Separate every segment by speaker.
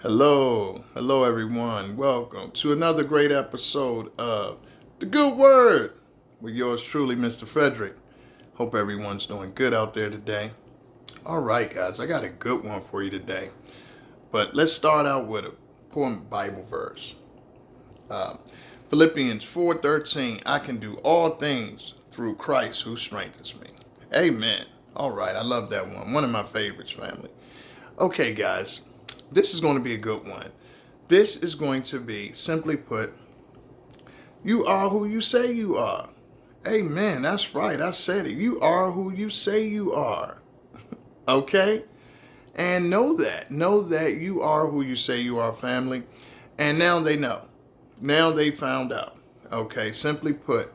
Speaker 1: Hello everyone. Welcome to another great episode of The Good Word with yours truly, Mr. Frederick. Hope everyone's doing good out there today. All right, guys, I got a good one for you today. But let's start out with a important Bible verse. Uh, Philippians 4:13. I can do all things through Christ who strengthens me. Amen. All right, I love that one. One of my favorites, family. Okay, guys, this is going to be a good one. This is going to be, simply put, you are who you say you are. Amen. That's right. I said it. You are who you say you are. Okay? And know that. Know that you are who you say you are, family. And now they know. Now they found out. Okay? Simply put.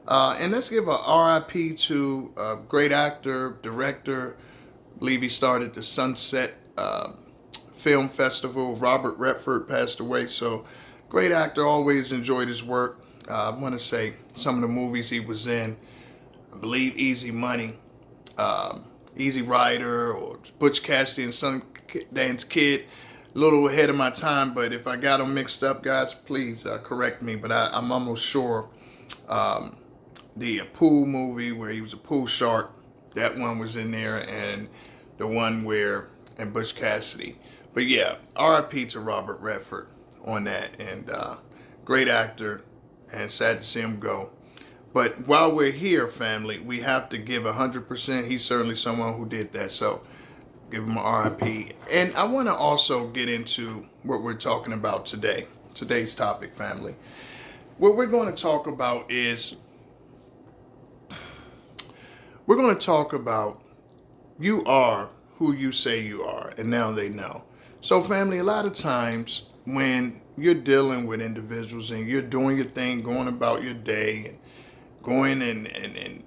Speaker 1: And let's give a RIP to a great actor, director. I believe he started the Sunset Film Festival. Robert Redford passed away. So, great actor. Always enjoyed his work. I want to say some of the movies he was in. I believe Easy Money, Easy Rider, or Butch Cassidy and Sundance Kid. A little ahead of my time, but if I got them mixed up, guys, please correct me. But I'm almost sure the pool movie where he was a pool shark, that one was in there, and the one where and Butch Cassidy. But yeah, R.I.P. to Robert Redford on that, and great actor, and sad to see him go. But while we're here, family, we have to give 100%. He's certainly someone who did that, so give him an R.I.P. And I want to also get into what we're talking about today. Today's topic, family. What we're going to talk about is we're going to talk about you are who you say you are, and now they know. So, family, a lot of times when you're dealing with individuals and you're doing your thing, going about your day, and going and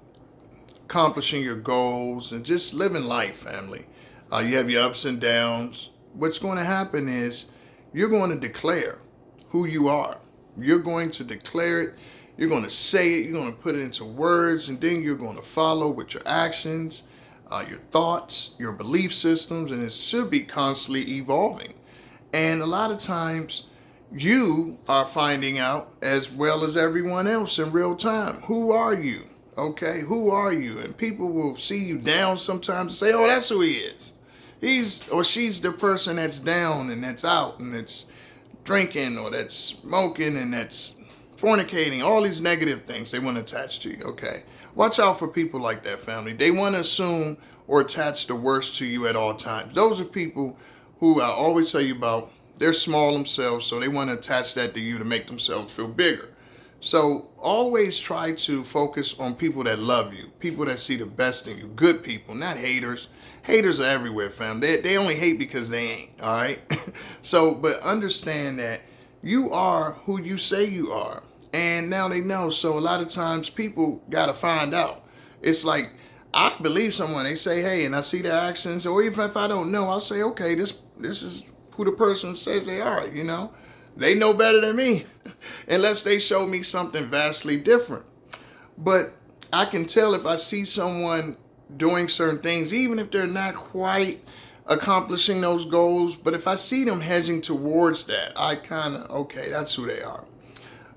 Speaker 1: accomplishing your goals and just living life, family, you have your ups and downs. What's going to happen is you're going to declare who you are. You're going to declare it. You're going to say it. You're going to put it into words, and then you're going to follow with your actions, your thoughts, your belief systems, and it should be constantly evolving. And a lot of times you are finding out, as well as everyone else in real time, who are you? Okay, who are you? And people will see you down sometimes and say, oh, that's who he is. He's or she's the person that's down and that's out and that's drinking or that's smoking and that's fornicating, all these negative things they want to attach to you. Okay, watch out for people like that, family. They want to assume or attach the worst to you at all times. Those are people who I always tell you about. They're small themselves, so they want to attach that to you to make themselves feel bigger. So always try to focus on people that love you, people that see the best in you, good people, not haters. Haters are everywhere, fam. They only hate because they ain't, all right? So, but understand that you are who you say you are. And now they know. So a lot of times people got to find out. It's like, I believe someone. They say, hey, and I see their actions. Or even if I don't know, I'll say, okay, this is who the person says they are, you know. They know better than me. Unless they show me something vastly different. But I can tell if I see someone doing certain things, even if they're not quite accomplishing those goals. But if I see them hedging towards that, I kind of, okay, that's who they are.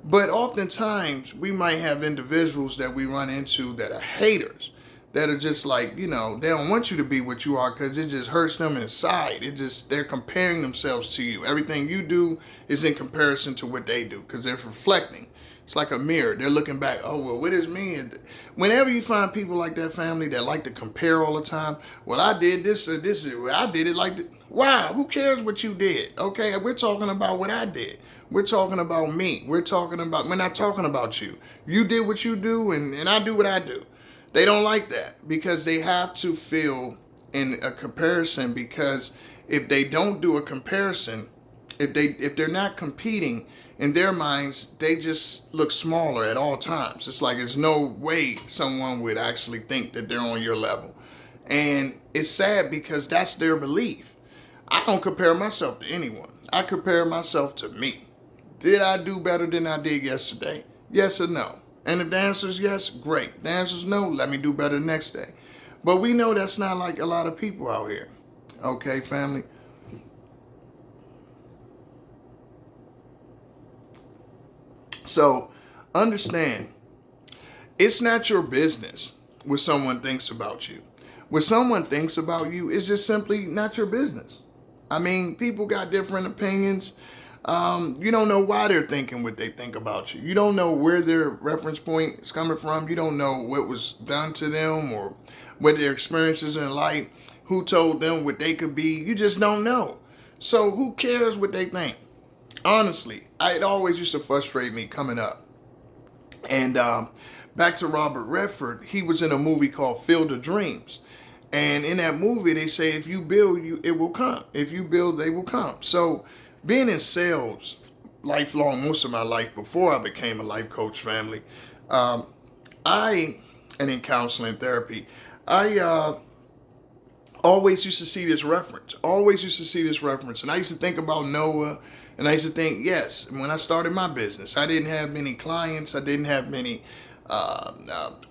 Speaker 1: But oftentimes, we might have individuals that we run into that are haters, that are just like, you know, they don't want you to be what you are because it just hurts them inside. They're comparing themselves to you. Everything you do is in comparison to what they do because they're reflecting. It's like a mirror. They're looking back. Oh, well, what is me? And whenever you find people like that, family, that like to compare all the time, well, I did this or this, I did it like this. Wow, who cares what you did? Okay, we're talking about what I did. We're talking about me. We're not talking about you. You did what you do, and I do what I do. They don't like that because they have to feel in a comparison, because if they don't do a comparison, if they're not competing, in their minds, they just look smaller at all times. It's like there's no way someone would actually think that they're on your level. And it's sad because that's their belief. I don't compare myself to anyone. I compare myself to me. Did I do better than I did yesterday? Yes or no? And if the answer is yes, great. If the answer is no, let me do better the next day. But we know that's not like a lot of people out here. Okay, family? So understand, it's not your business what someone thinks about you. What someone thinks about you is just simply not your business. I mean, people got different opinions. You don't know why they're thinking what they think about you. You don't know where their reference point is coming from. You don't know what was done to them or what their experiences in life, who told them what they could be. You just don't know. So who cares what they think? Honestly, it always used to frustrate me coming up. And back to Robert Redford, he was in a movie called Field of Dreams. And in that movie, they say, if you build, it will come. If you build, they will come. So being in sales lifelong, most of my life before I became a life coach, family, and in counseling therapy, I always used to see this reference. Always used to see this reference. And I used to think about Noah. And I used to think, yes, when I started my business, I didn't have many clients. I didn't have many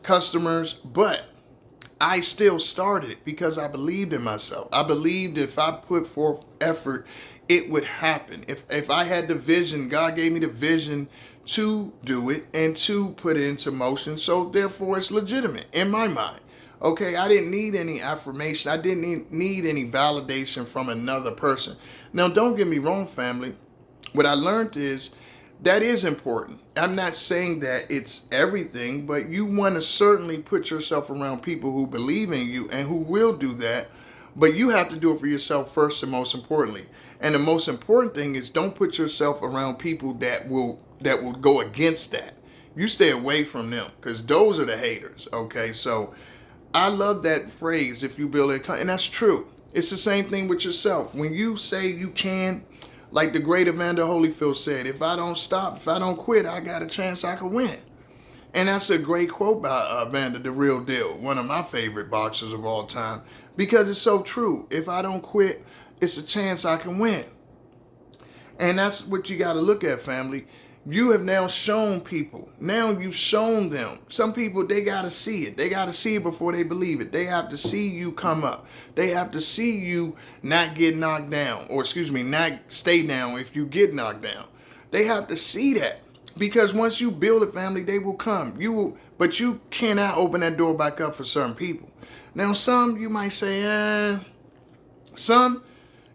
Speaker 1: customers. But I still started it because I believed in myself. I believed if I put forth effort, it would happen. If I had the vision, God gave me the vision to do it and to put it into motion. So therefore, it's legitimate in my mind. Okay, I didn't need any affirmation. I didn't need any validation from another person. Now, don't get me wrong, family. What I learned is that is important. I'm not saying that it's everything, but you want to certainly put yourself around people who believe in you and who will do that. But you have to do it for yourself first and most importantly. And the most important thing is don't put yourself around people that will go against that. You stay away from them because those are the haters. Okay, so I love that phrase, if you build it, and that's true. It's the same thing with yourself. When you say you can, like the great Evander Holyfield said, if I don't stop, if I don't quit, I got a chance I can win. And that's a great quote by Evander, the real deal, one of my favorite boxers of all time, because it's so true. If I don't quit, it's a chance I can win. And that's what you got to look at, family. You have now shown people. Now you've shown them. Some people, they got to see it. They got to see it before they believe it. They have to see you come up. They have to see you not get knocked down. Or not stay down if you get knocked down. They have to see that. Because once you build a family, they will come. But you cannot open that door back up for certain people. Now, some you might say, some,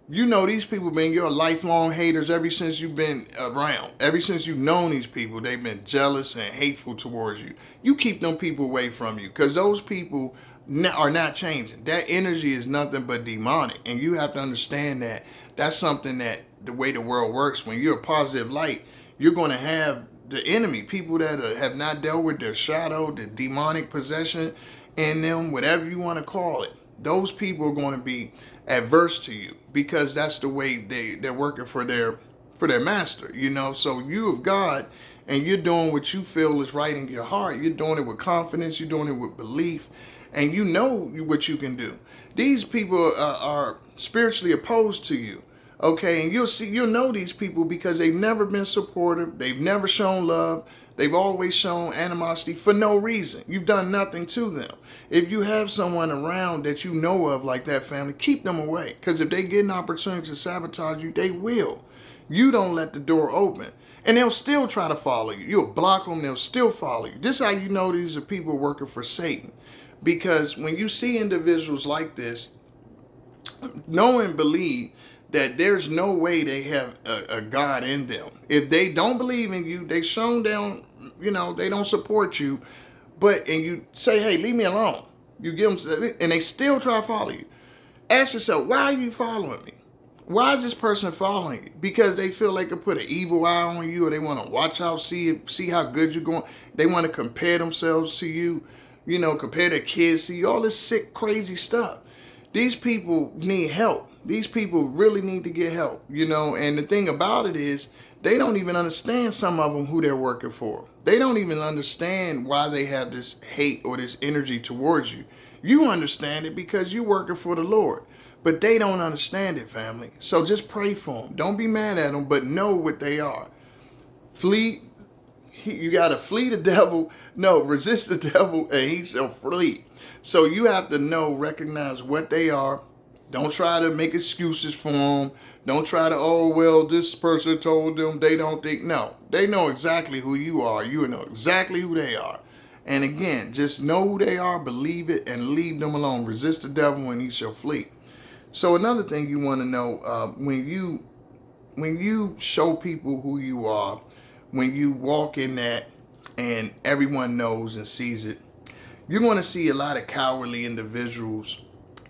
Speaker 1: you know these people been your lifelong haters ever since you've been around. Ever since you've known these people, they've been jealous and hateful towards you. You keep them people away from you because those people are not changing. That energy is nothing but demonic. And you have to understand that that's something that the way the world works, when you're a positive light, you're going to have the enemy, people that have not dealt with their shadow, the demonic possession in them, whatever you want to call it. Those people are going to be adverse to you because that's the way they're working for their master, you know. So you of God, and you're doing what you feel is right in your heart. You're doing it with confidence. You're doing it with belief, and you know what you can do. These people are spiritually opposed to you. Okay, and you'll know these people because they've never been supportive. They've never shown love. They've always shown animosity for no reason. You've done nothing to them. If you have someone around that you know of like that, family, keep them away. Because if they get an opportunity to sabotage you, they will. You don't let the door open. And they'll still try to follow you. You'll block them, they'll still follow you. This is how you know these are people working for Satan. Because when you see individuals like this, know and believe that there's no way they have a God in them. If they don't believe in you, they shown down, they don't support you, and you say, hey, leave me alone. You give them, and they still try to follow you. Ask yourself, why are you following me? Why is this person following you? Because they feel they could put an evil eye on you, or they want to watch out, see how good you're going. They want to compare themselves to you, compare their kids to you, all this sick, crazy stuff. These people need help. These people really need to get help, and the thing about it is they don't even understand, some of them, who they're working for. They don't even understand why they have this hate or this energy towards you. You understand it because you're working for the Lord, but they don't understand it, family. So just pray for them. Don't be mad at them, but know what they are. Flee. You got to flee the devil. No, resist the devil and he shall flee. So you have to recognize what they are, Don't try to make excuses for them. Don't try to, oh, well, this person told them they don't think. No, they know exactly who you are. You know exactly who they are. And again, just know who they are, believe it, and leave them alone. Resist the devil and he shall flee. So another thing you want to know, when you show people who you are, when you walk in that and everyone knows and sees it, you're going to see a lot of cowardly individuals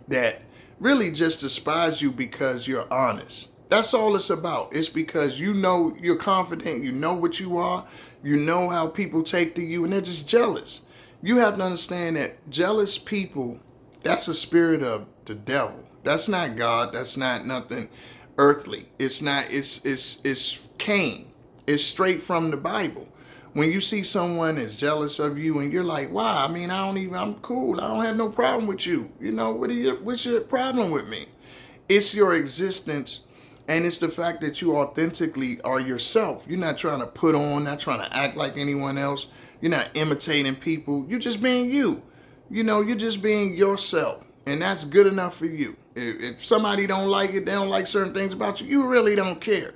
Speaker 1: that really just despise you because you're honest. That's all it's about. It's because you know you're confident, you know what you are, you know how people take to you, and they're just jealous. You have to understand that jealous people, that's a spirit of the devil. That's not God. That's not nothing earthly. It's not, it's Cain. It's straight from the Bible. When you see someone that's jealous of you and you're like, wow, I mean, I'm cool. I don't have no problem with you. You know, what's your problem with me? It's your existence, and it's the fact that you authentically are yourself. You're not trying to put on, not trying to act like anyone else. You're not imitating people. You're just being you. You know, you're just being yourself, and that's good enough for you. If somebody don't like it, they don't like certain things about you, you really don't care.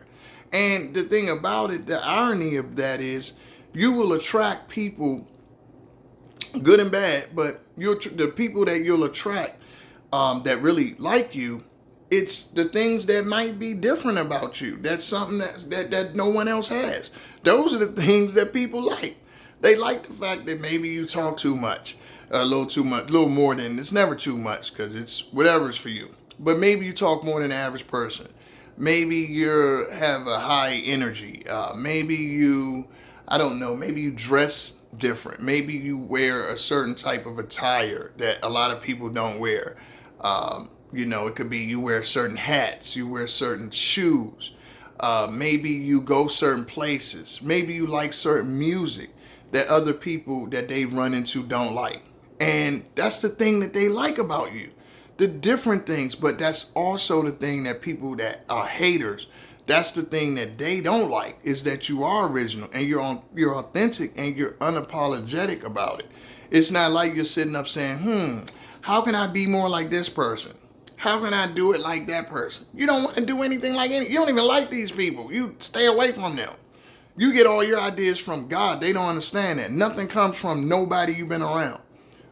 Speaker 1: And the thing about it, the irony of that is, you will attract people, good and bad, but the people that you'll attract that really like you, it's the things that might be different about you. That's something that no one else has. Those are the things that people like. They like the fact that maybe you talk too much, a little more than, it's never too much because it's whatever's for you. But maybe you talk more than the average person. Maybe you have a high energy. Maybe you, I don't know, maybe you dress different. Maybe you wear a certain type of attire that a lot of people don't wear. You know, it could be you wear certain hats, you wear certain shoes. Maybe you go certain places. Maybe you like certain music that other people that they run into don't like. And that's the thing that they like about you. The different things, but that's also the thing that people that are haters, that's the thing that they don't like, is that you are original and you're authentic and you're unapologetic about it. It's not like you're sitting up saying, how can I be more like this person? How can I do it like that person? You don't want to do anything like you don't even like these people. You stay away from them. You get all your ideas from God. They don't understand that. Nothing comes from nobody you've been around.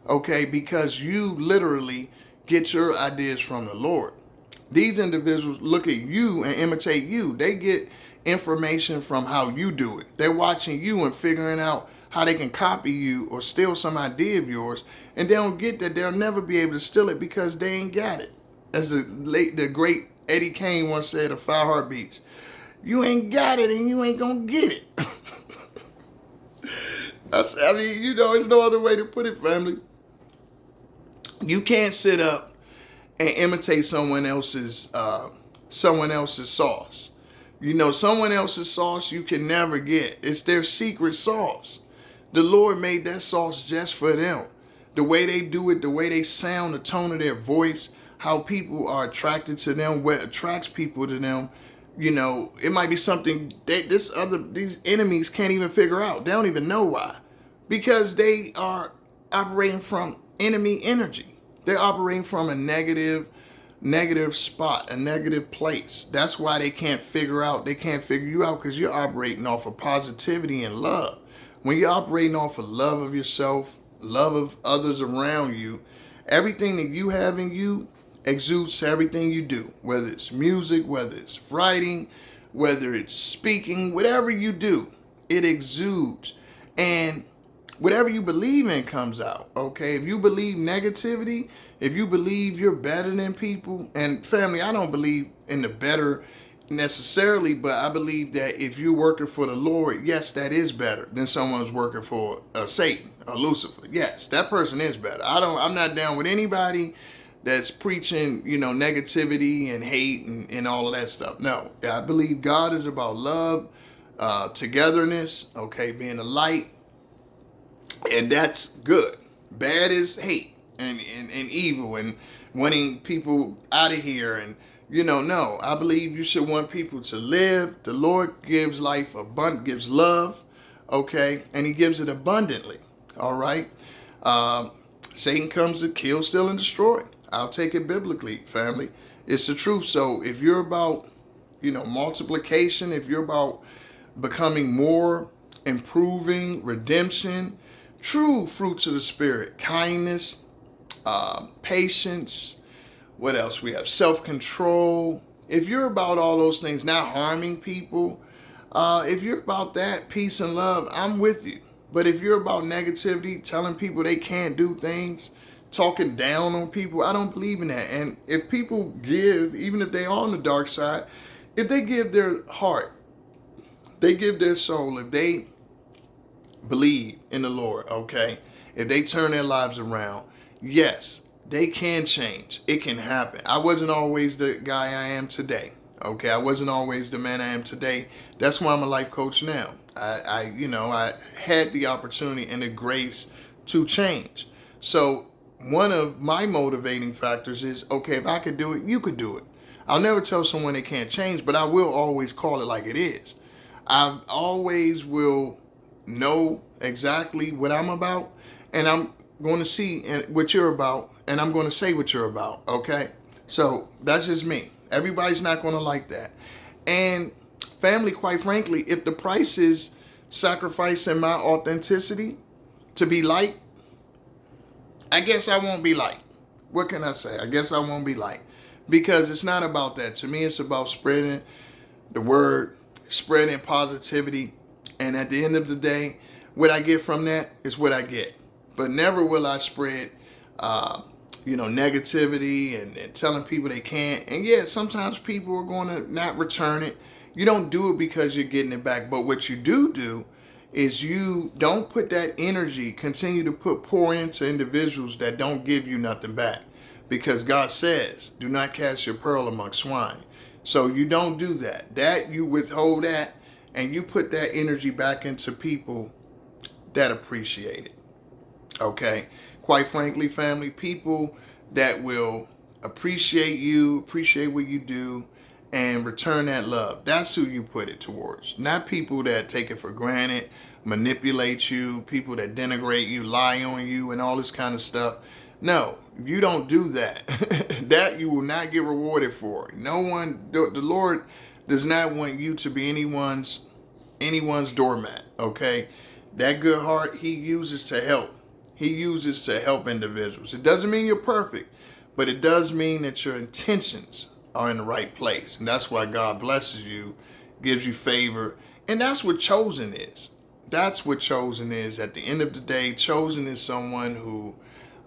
Speaker 1: Okay? Because you literally get your ideas from the Lord. These individuals look at you and imitate you. They get information from how you do it. They're watching you and figuring out how they can copy you or steal some idea of yours. And they don't get that they'll never be able to steal it because they ain't got it. As the great Eddie Kane once said of Five Heartbeats, you ain't got it and you ain't gonna get it. I mean, you know, there's no other way to put it, family. You can't sit up and imitate someone else's sauce. You know, someone else's sauce you can never get. It's their secret sauce. The Lord made that sauce just for them. The way they do it, the way they sound, the tone of their voice, how people are attracted to them, what attracts people to them. You know, it might be something that these enemies can't even figure out. They don't even know why. Because they are operating from enemy energy. They're operating from a negative spot, a negative place. That's why they can't figure you out, because you're operating off of positivity and love. When you're operating off of love of yourself, love of others around you, everything that you have in you exudes to everything you do, whether it's music, whether it's writing, whether it's speaking, whatever you do, it exudes. And whatever you believe in comes out, okay? If you believe negativity, if you believe you're better than people, and family, I don't believe in the better necessarily, but I believe that if you're working for the Lord, yes, that is better than someone who's working for Satan or Lucifer. Yes, that person is better. I'm not down with anybody that's preaching, you know, negativity and hate and all of that stuff. No, I believe God is about love, togetherness, okay, being a light, and that's good. Bad is hate and evil and wanting people out of here. And, you know, no, I believe you should want people to live. The Lord gives life gives love, okay, and he gives it abundantly, all right? Satan comes to kill, steal, and destroy. I'll take it biblically, family. It's the truth. So if you're about, multiplication, if you're about becoming more, improving, redemption, true fruits of the Spirit, kindness, patience, what else we have? Self-control. If you're about all those things, not harming people, if you're about that, peace and love, I'm with you. But if you're about negativity, telling people they can't do things, talking down on people, I don't believe in that. And if people give, even if they're on the dark side, if they give their heart, they give their soul, if they believe in the Lord, okay, if they turn their lives around, yes, they can change. It can happen. I wasn't always the guy I am today. Okay, I wasn't always the man I am today. That's why I'm a life coach now. I had the opportunity and the grace to change. So one of my motivating factors is, okay, if I could do it, you could do it. I'll never tell someone they can't change, but I will always call it like it is. I always will know exactly what I'm about, and I'm going to see what you're about, and I'm going to say what you're about, okay? So that's just me. Everybody's not going to like that. And family, quite frankly, if the price is sacrificing my authenticity to be liked, I guess I won't be liked. What can I say? I guess I won't be liked. Because it's not about that. To me, it's about spreading the word, spreading positivity. And at the end of the day, what I get from that is what I get. But never will I spread, negativity and telling people they can't. And yeah, sometimes people are going to not return it. You don't do it because you're getting it back. But what you do is you don't put that energy, continue to pour into individuals that don't give you nothing back. Because God says, do not cast your pearl among swine. So you don't do that. That you withhold that and you put that energy back into people that appreciate it. Okay? Quite frankly, family, people that will appreciate you, appreciate what you do, and return that love. That's who you put it towards. Not people that take it for granted, manipulate you, people that denigrate you, lie on you, and all this kind of stuff. No, you don't do that. That you will not get rewarded for. No one, the Lord does not want you to be anyone's doormat, okay? That good heart He uses to help. He uses to help individuals. It doesn't mean you're perfect, but it does mean that your intentions are in the right place. And that's why God blesses you, gives you favor. And that's what chosen is. That's what chosen is. At the end of the day, chosen is someone who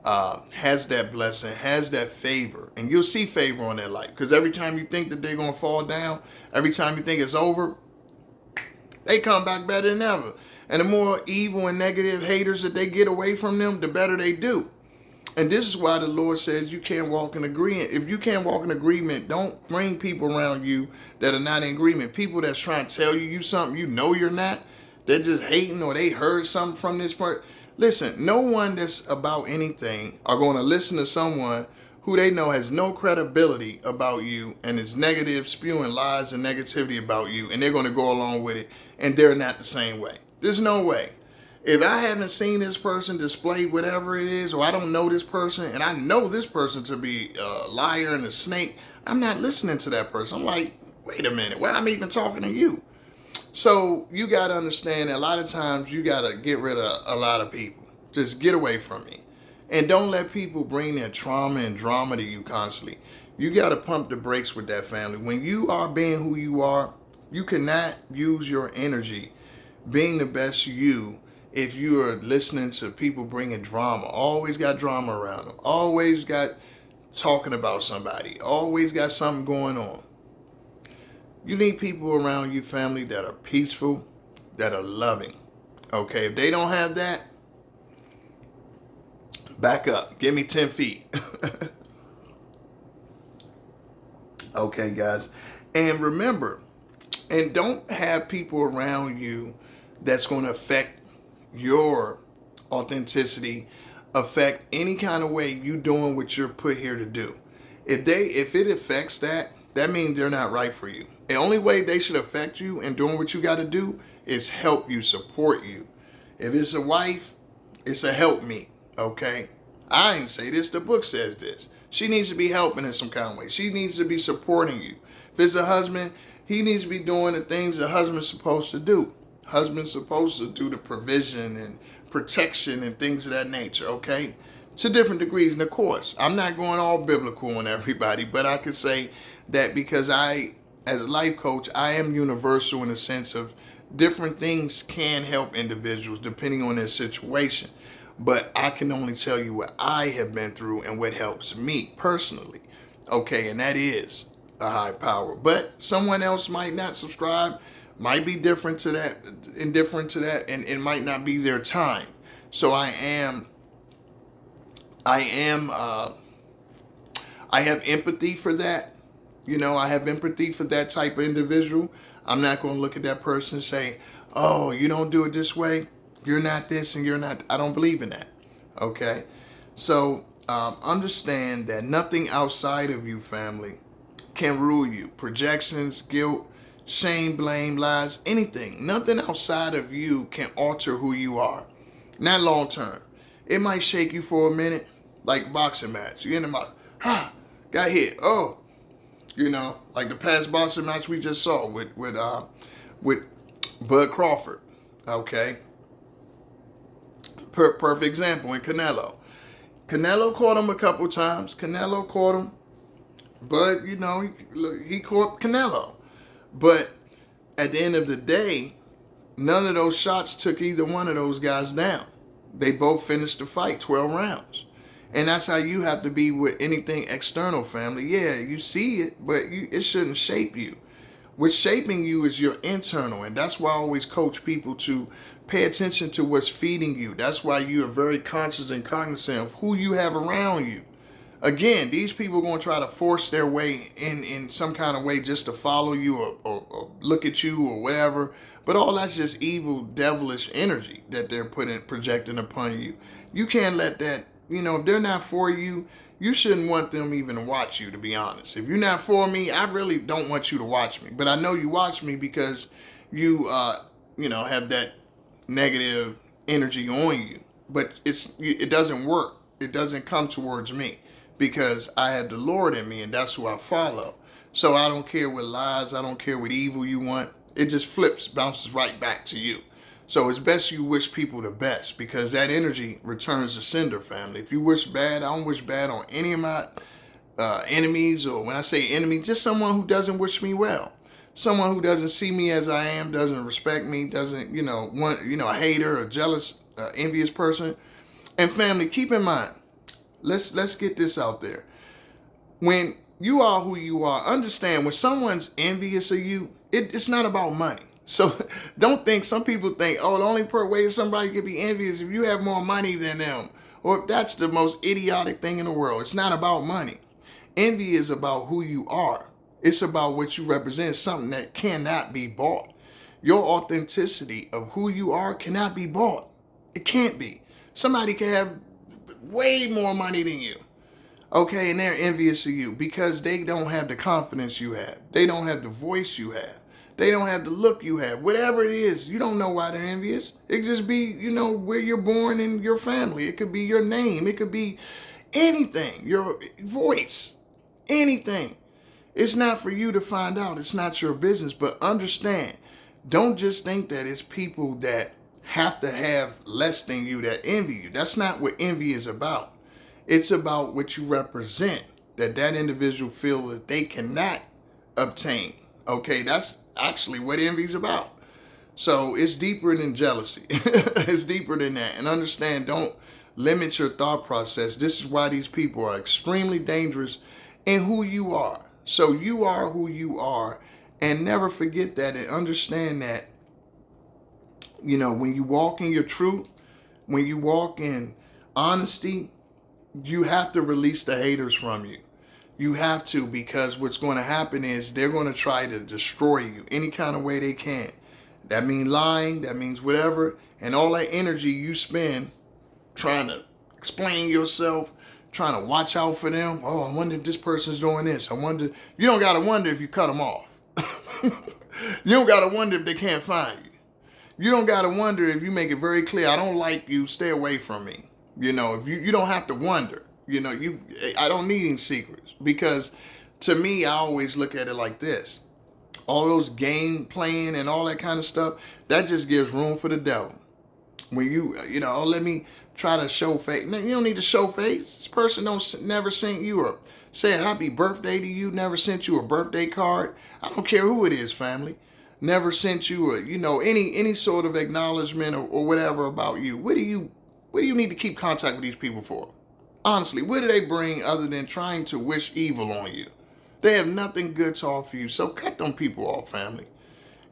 Speaker 1: has that blessing, has that favor. And you'll see favor on their life. Because every time you think that they're going to fall down, every time you think it's over, they come back better than ever. And the more evil and negative haters that they get away from them, the better they do. And this is why the Lord says you can't walk in agreement. If you can't walk in agreement, don't bring people around you that are not in agreement. People that's trying to tell you something you know you're not. They're just hating or they heard something from this part. Listen, no one that's about anything are going to listen to someone who they know has no credibility about you and is negative, spewing lies and negativity about you, and they're going to go along with it, and they're not the same way. There's no way. If I haven't seen this person display whatever it is, or I don't know this person, and I know this person to be a liar and a snake, I'm not listening to that person. I'm like, wait a minute, why am I even talking to you? So you got to understand that a lot of times you got to get rid of a lot of people. Just get away from me. And don't let people bring their trauma and drama to you constantly. You got to pump the brakes with that, family. When you are being who you are, you cannot use your energy being the best you if you are listening to people bringing drama. Always got drama around them. Always got talking about somebody. Always got something going on. You need people around you, family, that are peaceful, that are loving. Okay, if they don't have that, back up. Give me 10 feet. Okay, guys. And remember, and don't have people around you that's going to affect your authenticity, affect any kind of way you doing what you're put here to do. If it affects that, that means they're not right for you. The only way they should affect you and doing what you got to do is help you, support you. If it's a wife, it's a help me, okay? I ain't say this, the book says this. She needs to be helping in some kind of way. She needs to be supporting you. If it's a husband, he needs to be doing the things the husband's supposed to do. Husband's supposed to do the provision and protection and things of that nature, okay? To different degrees. And of course, I'm not going all biblical on everybody, but I could say that because I, as a life coach, I am universal in the sense of different things can help individuals depending on their situation. But I can only tell you what I have been through and what helps me personally. Okay, and that is a high power. But someone else might not subscribe, might be different to that, indifferent to that, and it might not be their time. So I have empathy for that. I have empathy for that type of individual. I'm not going to look at that person and say, oh, you don't do it this way. You're not this and you're not. I don't believe in that. Okay. So understand that nothing outside of you, family, can rule you. Projections, guilt, shame, blame, lies, anything. Nothing outside of you can alter who you are. Not long term. It might shake you for a minute, like a boxing match. You're in the box. Got hit. Oh. Like the past boxing match we just saw with Bud Crawford. Okay. Perfect example in Canelo. Canelo caught him a couple times. Canelo caught him. But, he caught Canelo. But at the end of the day, none of those shots took either one of those guys down. They both finished the fight 12 rounds. And that's how you have to be with anything external, family. Yeah, you see it, but it shouldn't shape you. What's shaping you is your internal. And that's why I always coach people to pay attention to what's feeding you. That's why you are very conscious and cognizant of who you have around you. Again, these people are going to try to force their way in some kind of way just to follow you or look at you or whatever. But all that's just evil, devilish energy that they're projecting upon you. You can't let that, if they're not for you, you shouldn't want them even to watch you, to be honest. If you're not for me, I really don't want you to watch me. But I know you watch me because you, have that negative energy on you. But it doesn't work. It doesn't come towards me because I have the Lord in me and that's who I follow. So I don't care what lies, I don't care what evil you want. It just bounces right back to you. So it's best you wish people the best because that energy returns to sender, family. If you wish bad, I don't wish bad on any of my enemies, or when I say enemy, just someone who doesn't wish me well. Someone who doesn't see me as I am, doesn't respect me, doesn't, want, a hater, a jealous, envious person. And family, keep in mind, let's get this out there. When you are who you are, understand when someone's envious of you, it's not about money. So don't think, some people think, oh, the only way somebody could be envious if you have more money than them. Or that's the most idiotic thing in the world. It's not about money. Envy is about who you are. It's about what you represent, something that cannot be bought. Your authenticity of who you are cannot be bought. It can't be. Somebody can have way more money than you. Okay, and they're envious of you because they don't have the confidence you have. They don't have the voice you have. They don't have the look you have. Whatever it is, you don't know why they're envious. It could just be, where you're born in your family. It could be your name. It could be anything, your voice, anything. It's not for you to find out. It's not your business. But understand, don't just think that it's people that have to have less than you that envy you. That's not what envy is about. It's about what you represent, that individual feel that they cannot obtain. Okay, that's actually what envy is about. So it's deeper than jealousy. It's deeper than that. And understand, don't limit your thought process. This is why these people are extremely dangerous in who you are. So you are who you are, and never forget that and understand that, when you walk in your truth, when you walk in honesty, you have to release the haters from you. You have to, because what's going to happen is they're going to try to destroy you any kind of way they can. That means lying, that means whatever, and all that energy you spend trying to explain yourself, trying to watch out for them. Oh, I wonder if this person's doing this. You don't got to wonder if you cut them off. You don't got to wonder if they can't find you. You don't got to wonder if you make it very clear, I don't like you, stay away from me. If you don't have to wonder. I don't need any secrets, because to me, I always look at it like this. All those game playing and all that kind of stuff, that just gives room for the devil. When oh, let me try to show face. No, you don't need to show face. This person never sent you a say a happy birthday to you, never sent you a birthday card. I don't care who it is, family. Never sent you any sort of acknowledgement or whatever about you. What do you need to keep contact with these people for? Honestly, what do they bring other than trying to wish evil on you? They have nothing good to offer you. So cut them people off, family.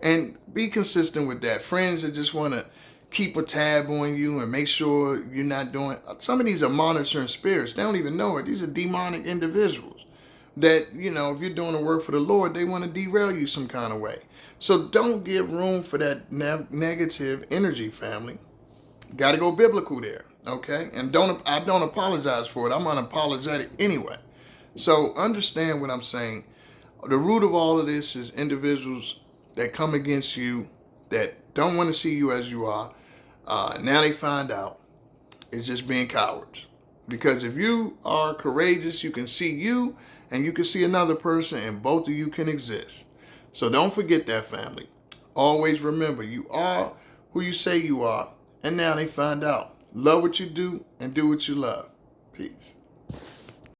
Speaker 1: And be consistent with that. Friends that just want to keep a tab on you and make sure you're not doing. Some of these are monitoring spirits. They don't even know it. These are demonic individuals that, if you're doing the work for the Lord, they want to derail you some kind of way. So don't give room for that negative energy, family. Got to go biblical there, okay? And I don't apologize for it. I'm unapologetic anyway. So understand what I'm saying. The root of all of this is individuals that come against you, that don't want to see you as you are. Now they find out. It's just being cowards. Because if you are courageous, you can see you and you can see another person, and both of you can exist. So don't forget that, family. Always remember, you are who you say you are. And now they find out. Love what you do and do what you love. Peace.